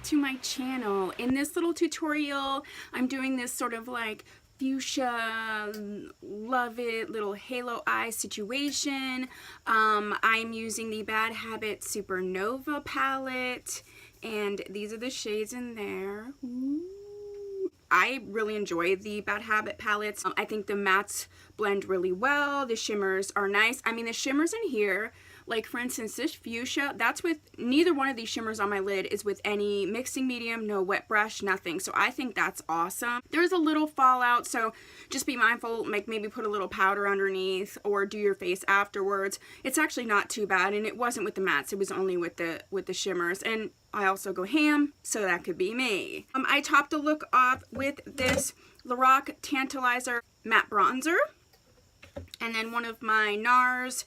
back to my channel. In this little tutorial, I'm doing this sort of like fuchsia, love it, little halo eye situation. I'm using the Bad Habit Supernova palette, and these are the shades in there. Ooh. I really enjoy the Bad Habit palettes. I think the mattes blend really well. The shimmers are nice. I mean, the shimmers in here, like for instance, this fuchsia, that's with, neither one of these shimmers on my lid is with any mixing medium, no wet brush, nothing. So I think that's awesome. There's a little fallout, so just be mindful, maybe put a little powder underneath or do your face afterwards. It's actually not too bad, and it wasn't with the mattes, it was only with the shimmers. And I also go ham, so that could be me. I topped the look off with this Lorac Tantalizer matte bronzer, and then one of my NARS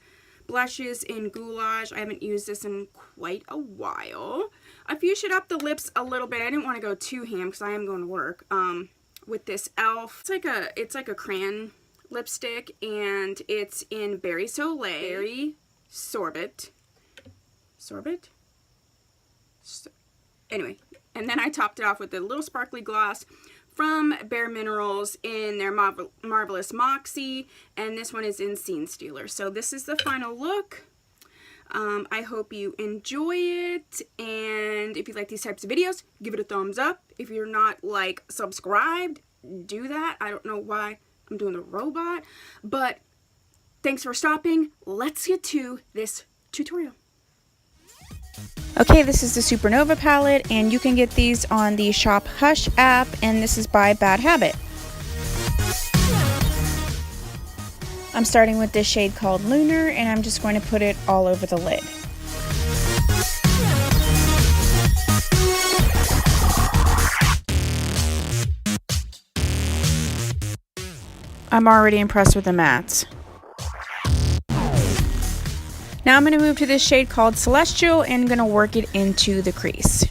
blushes in Goulash. I haven't used this in quite a while. I fuchsia'd up the lips a little bit. I didn't want to go too ham because I am going to work. With this e.l.f. It's like a crayon lipstick, and it's in Berry Soleil, Berry Sorbet. Anyway, and then I topped it off with a little sparkly gloss from Bare Minerals in their Marvelous Moxie, and this one is in Scene Stealer. So this is the final look. I hope you enjoy it, and if you like these types of videos, give it a thumbs up. If you're not like subscribed, do that. I don't know why I'm doing the robot, but thanks for stopping. Let's get to this tutorial. Okay, this is the Supernova palette, and you can get these on the Shop Hush app, and this is by Bad Habit. I'm starting with this shade called Lunar, and I'm just going to put it all over the lid. I'm already impressed with the mattes. Now I'm going to move to this shade called Celestial and I'm going to work it into the crease.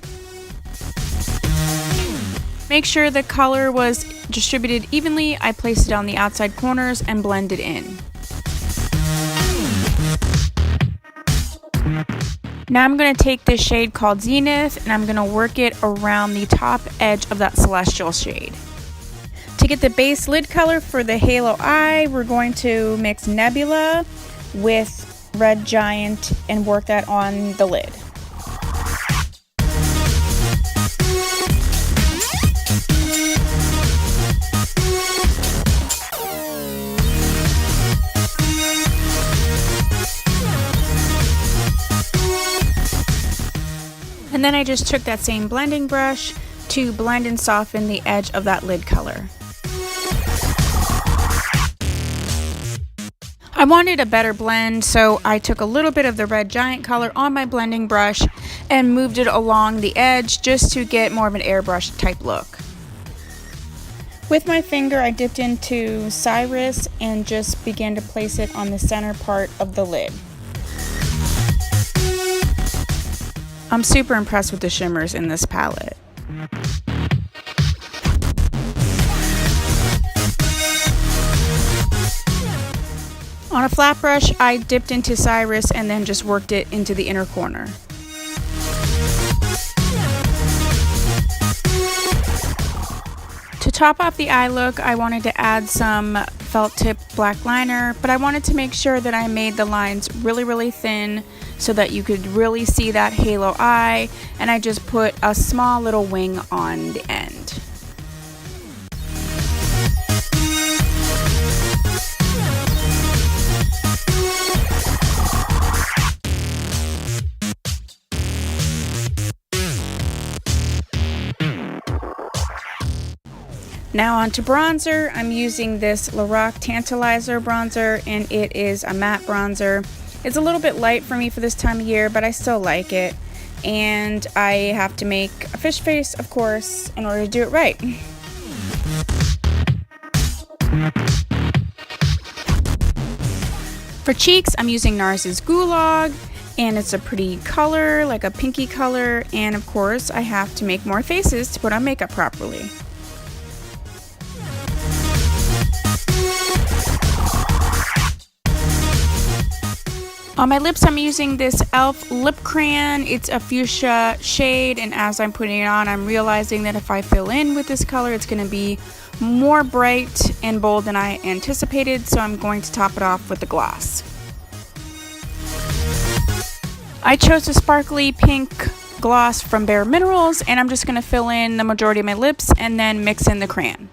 Make sure the color was distributed evenly. I placed it on the outside corners and blended in. Now I'm going to take this shade called Zenith and I'm going to work it around the top edge of that Celestial shade. To get the base lid color for the halo eye, we're going to mix Nebula with Red Giant and work that on the lid. And then I just took that same blending brush to blend and soften the edge of that lid color. I wanted a better blend, so I took a little bit of the Red Giant color on my blending brush and moved it along the edge just to get more of an airbrush type look. With my finger, I dipped into Cyrus and just began to place it on the center part of the lid. I'm super impressed with the shimmers in this palette. On a flat brush, I dipped into Cyrus and then just worked it into the inner corner. To top off the eye look, I wanted to add some felt tip black liner, but I wanted to make sure that I made the lines really thin so that you could really see that halo eye, and I just put a small little wing on the end. Now on to bronzer. I'm using this Lorac Tantalizer bronzer, and it is a matte bronzer. It's a little bit light for me for this time of year, but I still like it. And I have to make a fish face, of course, in order to do it right. For cheeks, I'm using NARS's Gulag, and it's a pretty color, like a pinky color, and of course I have to make more faces to put on makeup properly. On my lips, I'm using this e.l.f. lip crayon. It's a fuchsia shade, and as I'm putting it on, I'm realizing that if I fill in with this color, it's going to be more bright and bold than I anticipated, so I'm going to top it off with the gloss. I chose a sparkly pink gloss from Bare Minerals, and I'm just going to fill in the majority of my lips and then mix in the crayon.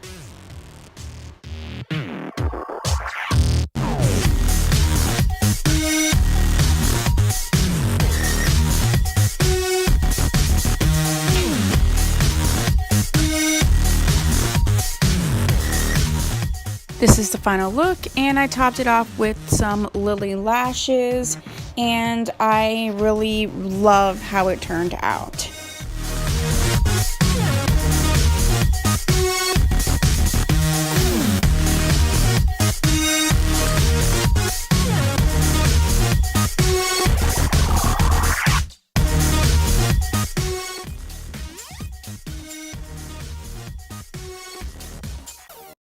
This is the final look, and I topped it off with some lily lashes, and I really love how it turned out.